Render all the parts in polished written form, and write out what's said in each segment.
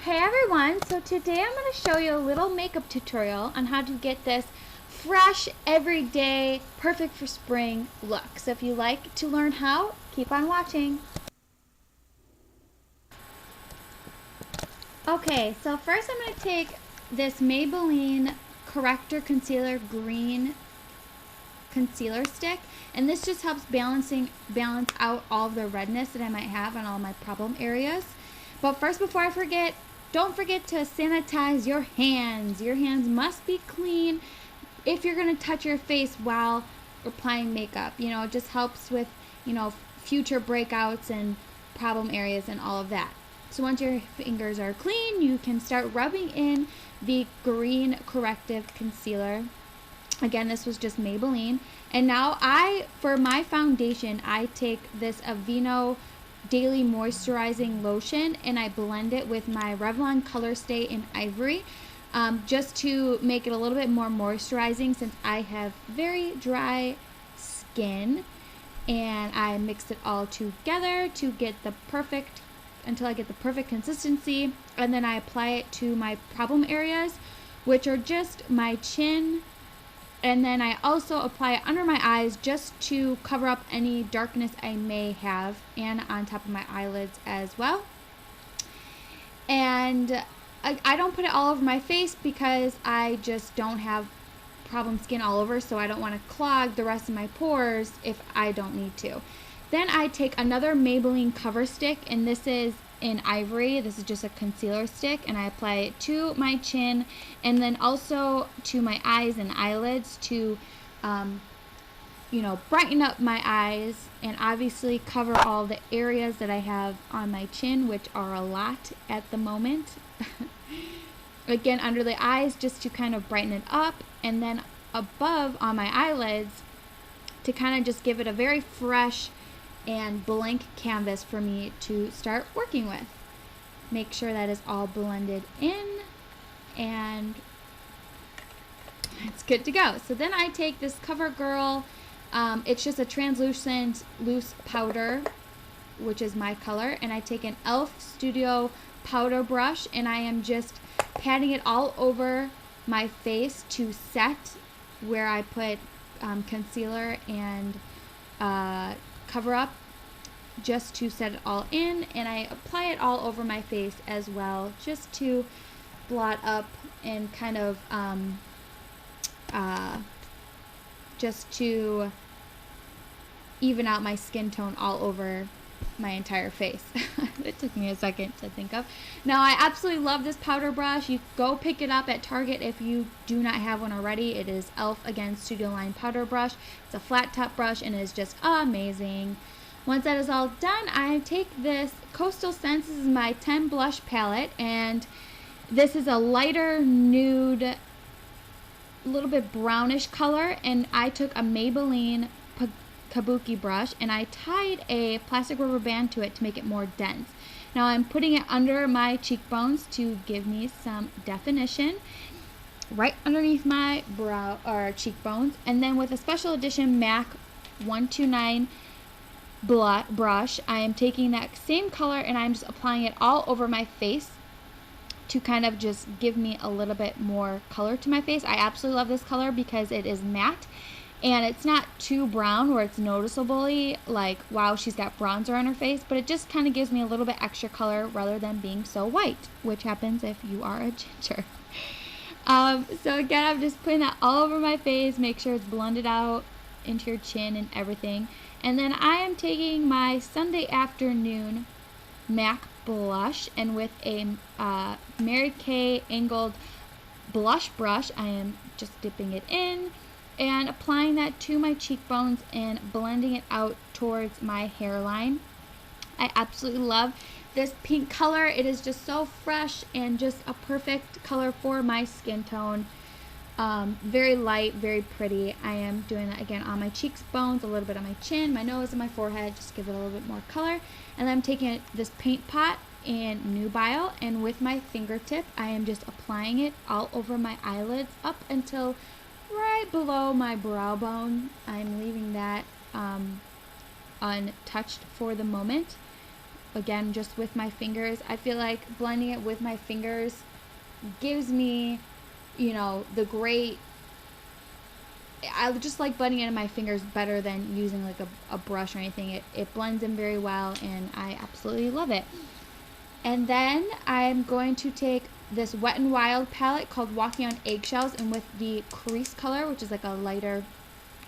Hey everyone, so today I'm going to show you a little makeup tutorial on how to get this fresh, everyday, perfect for spring look. So if you like to learn how, keep on watching. Okay, so first I'm going to take this Maybelline Corrector Concealer Green concealer stick, and this just helps balance out all of the redness that I might have on all my problem areas. But first, before I forget, don't forget to sanitize your hands. Your hands must be clean if you're going to touch your face while applying makeup. You know, it just helps with, future breakouts and problem areas and all of that. So once your fingers are clean, you can start rubbing in the green corrective concealer. Again, this was just Maybelline. And now for my foundation, I take this Aveeno Daily Moisturizing Lotion and I blend it with my Revlon Color Stay in Ivory, just to make it a little bit more moisturizing since I have very dry skin. And I mix it all together to get until I get the perfect consistency. And then I apply it to my problem areas, which are just my chin. And then I also apply it under my eyes just to cover up any darkness I may have, and on top of my eyelids as well. And I don't put it all over my face because I just don't have problem skin all over, so I don't want to clog the rest of my pores if I don't need to. Then I take another Maybelline cover stick, and this is in Ivory. This is just a concealer stick, and I apply it to my chin and then also to my eyes and eyelids to brighten up my eyes and obviously cover all the areas that I have on my chin, which are a lot at the moment. Again, under the eyes just to kind of brighten it up, and then above on my eyelids to kind of just give it a very fresh and blank canvas for me to start working with. Make sure that is all blended in and it's good to go. So then I take this CoverGirl, it's just a translucent loose powder, which is my color, and I take an e.l.f. Studio powder brush and I am just patting it all over my face to set where I put concealer and cover up, just to set it all in, and I apply it all over my face as well, just to blot up and kind of just to even out my skin tone all over my entire face. It took me a second to think of. Now, I absolutely love this powder brush. You go pick it up at Target if you do not have one already. It is e.l.f. again Studio Line powder brush. It's a flat top brush and it is just amazing. Once that is all done, I take this Coastal Scents. This is my 10 blush palette, and this is a lighter nude, a little bit brownish color, and I took a Maybelline Kabuki brush and I tied a plastic rubber band to it to make it more dense. Now I'm putting it under my cheekbones to give me some definition right underneath my brow or cheekbones, and then with a special edition MAC 129 brush, I am taking that same color and I'm just applying it all over my face to kind of just give me a little bit more color to my face. I absolutely love this color because it is matte and it's not too brown where it's noticeably like, wow, she's got bronzer on her face, but it just kind of gives me a little bit extra color rather than being so white, which happens if you are a ginger. So again, I'm just putting that all over my face, make sure it's blended out into your chin and everything. And then I am taking my Sunday Afternoon MAC blush, and with a Mary Kay angled blush brush, I am just dipping it in and applying that to my cheekbones and blending it out towards my hairline. I absolutely love this pink color. It is just so fresh and just a perfect color for my skin tone. Very light, very pretty. I am doing that again on my cheekbones, a little bit on my chin, my nose, and my forehead, just give it a little bit more color. And then I'm taking this paint pot in Nubile, and with my fingertip, I am just applying it all over my eyelids up until right below my brow bone. I'm leaving that untouched for the moment. again, just with my fingers. I feel like blending it with my fingers gives me, you know, the great, I just like blending it in my fingers better than using like a brush or anything. It blends in very well, and I absolutely love it. And then I'm going to take this Wet n Wild palette called Walking on Eggshells, and with the crease color, which is like a lighter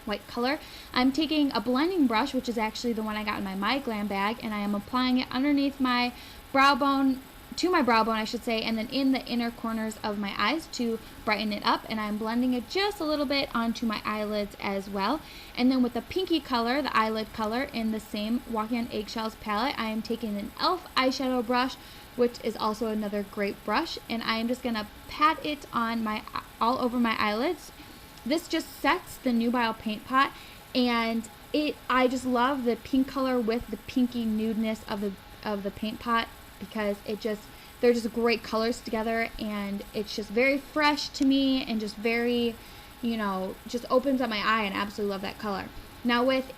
white color, I'm taking a blending brush, which is actually the one I got in my Glam bag, and I am applying it underneath my brow bone, to my brow bone I should say, and then in the inner corners of my eyes to brighten it up, and I'm blending it just a little bit onto my eyelids as well. And then with the pinky color, the eyelid color, in the same Walking on Eggshells palette, I am taking an e.l.f. eyeshadow brush, which is also another great brush, and I am just going to pat it on all over my eyelids. This just sets the Nubile paint pot, and I just love the pink color with the pinky nudeness of the paint pot, because they're just great colors together, and it's just very fresh to me, and just very, you know, just opens up my eye, and I absolutely love that color. Now with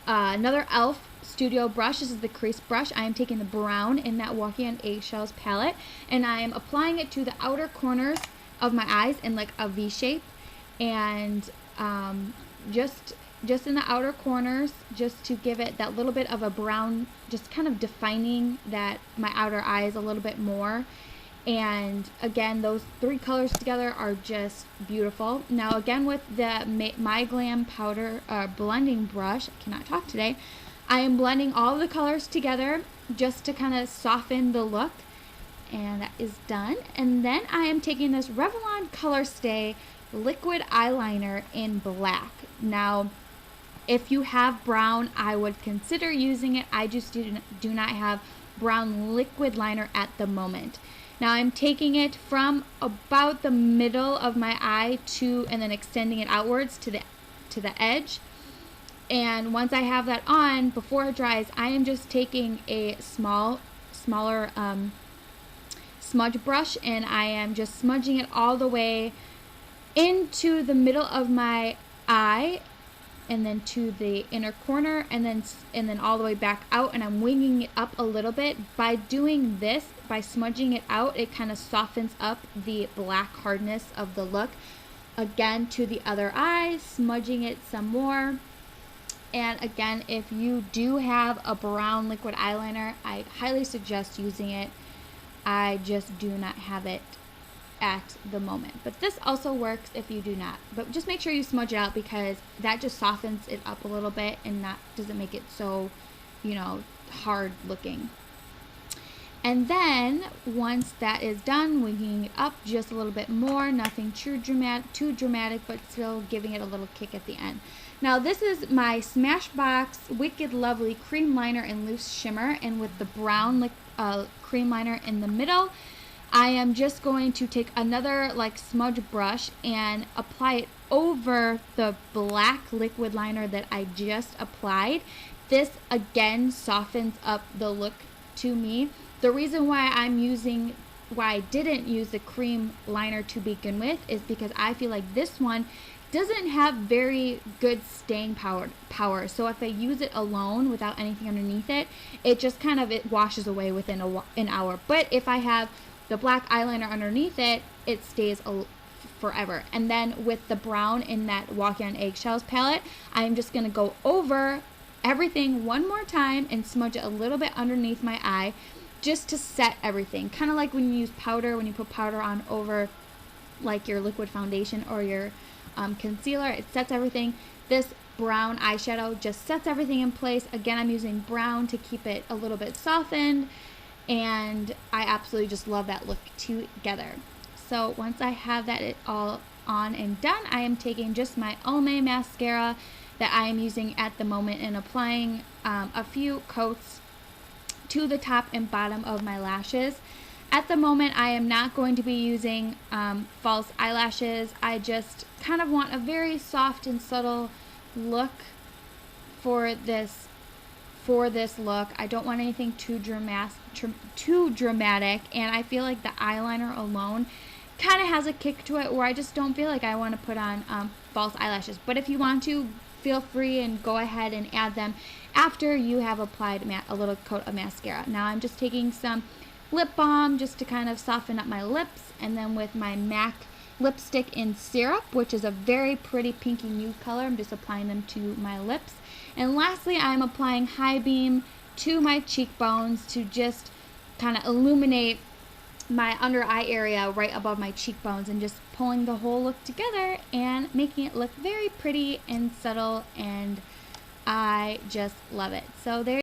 another e.l.f. Studio brush, this is the crease brush, I am taking the brown in that Walking on Eggshells palette, and I am applying it to the outer corners of my eyes in like a V shape, and just in the outer corners, just to give it that little bit of a brown, just kind of defining that my outer eyes a little bit more. And again, those three colors together are just beautiful. Now again, with the My Glam powder blending brush, I cannot talk today, I am blending all the colors together just to kind of soften the look, and that is done. And then I am taking this Revlon Color Stay liquid eyeliner in black. Now if you have brown, I would consider using it. I just do not have brown liquid liner at the moment. Now I'm taking it from about the middle of my eye and then extending it outwards to the edge. And once I have that on, before it dries, I am just taking a smaller smudge brush, and I am just smudging it all the way into the middle of my eye, and then to the inner corner, and then all the way back out, and I'm winging it up a little bit. By doing this, by smudging it out, it kind of softens up the black hardness of the look. Again, to the other eye, smudging it some more. And again, if you do have a brown liquid eyeliner, I highly suggest using it. I just do not have it at the moment, but this also works if you do not. But just make sure you smudge it out, because that just softens it up a little bit and doesn't make it so, you know, hard looking. And then once that is done, winging it up just a little bit more, nothing too dramatic, but still giving it a little kick at the end. Now this is my Smashbox Wicked Lovely Cream Liner in Loose Shimmer, and with the brown cream liner in the middle, I am just going to take another like smudge brush and apply it over the black liquid liner that I just applied. This again softens up the look to me. The reason why I didn't use the cream liner to begin with is because I feel like this one doesn't have very good staying power. So if I use it alone without anything underneath it, it just kind of washes away within an hour. But if I have the black eyeliner underneath it, it stays forever. And then with the brown in that Walking on Eggshells palette, I'm just going to go over everything one more time and smudge it a little bit underneath my eye, just to set everything. Kind of like when you use powder, when you put powder on over like your liquid foundation or your concealer, it sets everything. This brown eyeshadow just sets everything in place. Again, I'm using brown to keep it a little bit softened, and I absolutely just love that look together. So once I have that all on and done, I am taking just my Almay mascara that I am using at the moment and applying a few coats to the top and bottom of my lashes. At the moment, I am not going to be using false eyelashes. I just kind of want a very soft and subtle look for this look. I don't want anything too dramatic, and I feel like the eyeliner alone kind of has a kick to it where I just don't feel like I want to put on false eyelashes. But if you want to, feel free and go ahead and add them after you have applied a little coat of mascara. Now I'm just taking some lip balm just to kind of soften up my lips, and then with my MAC lipstick in syrup, which is a very pretty pinky nude color, I'm just applying them to my lips. And lastly, I'm applying High Beam to my cheekbones to just kind of illuminate my under eye area right above my cheekbones, and just pulling the whole look together and making it look very pretty and subtle, and I just love it. So there